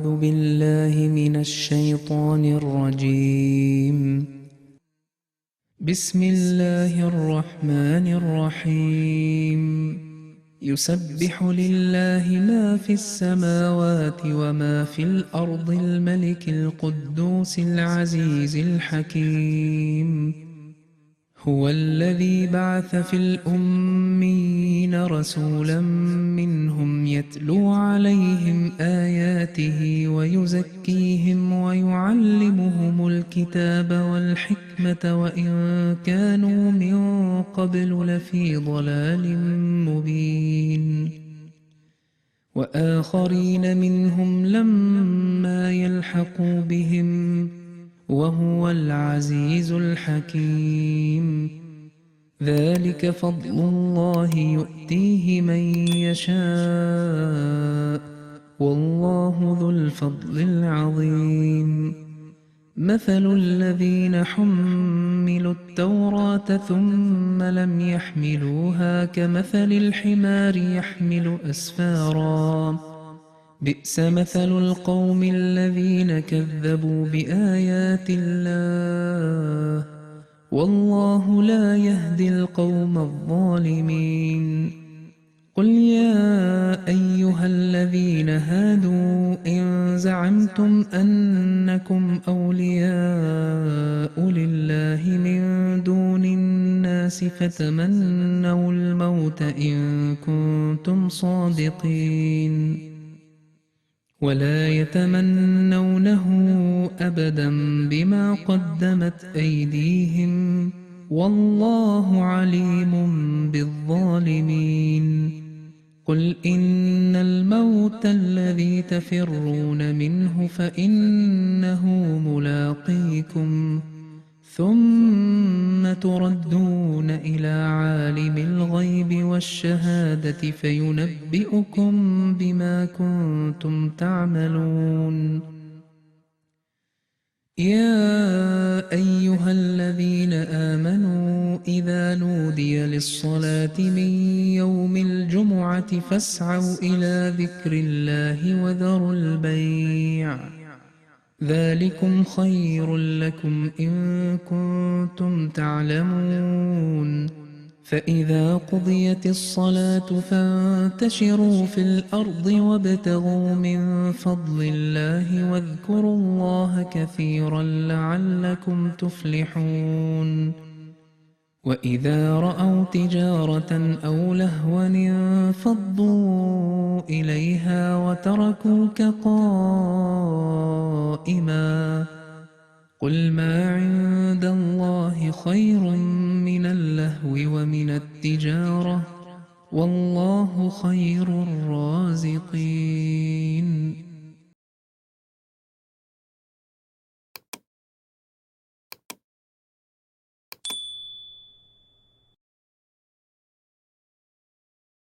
أعوذ بالله من الشيطان الرجيم. بسم الله الرحمن الرحيم. يسبح لله ما في السماوات وما في الأرض الملك القدوس العزيز الحكيم. هو الذي بعث في الأميين رسولا منهم يتلو عليهم آياته ويزكيهم ويعلمهم الكتاب والحكمة وإن كانوا من قبل لفي ضلال مبين. وآخرين منهم لما يلحقوا بهم وهو العزيز الحكيم. ذلك فضل الله يؤتيه من يشاء والله ذو الفضل العظيم. مثل الذين حملوا التوراة ثم لم يحملوها كمثل الحمار يحمل أسفارا بئس مثل القوم الذين كذبوا بآيات الله والله لا يهدي القوم الظالمين. قل يا أيها الذين هادوا إن زعمتم أنكم أولياء لله من دون الناس فتمنوا الموت إن كنتم صادقين ولا يتمنونه أبدا بما قدمت أيديهم والله عليم بالظالمين. قل إن الموت الذي تفرون منه فإنه ملاقيكم ثم تردون إلى عالم الغيب والشهادة فينبئكم بما كنتم تعملون. يا أيها الذين آمنوا إذا نودي للصلاة من يوم الجمعة فاسعوا إلى ذكر الله وذروا البيع ذلكم خير لكم إن كنتم تعلمون. فإذا قضيت الصلاة فانتشروا في الأرض وابتغوا من فضل الله واذكروا الله كثيرا لعلكم تفلحون. وإذا رأوا تجارة أو لهوا انفضوا إليها وتركوك قائما قل ما عند الله خير من اللهو ومن التجارة والله خير الرازقين.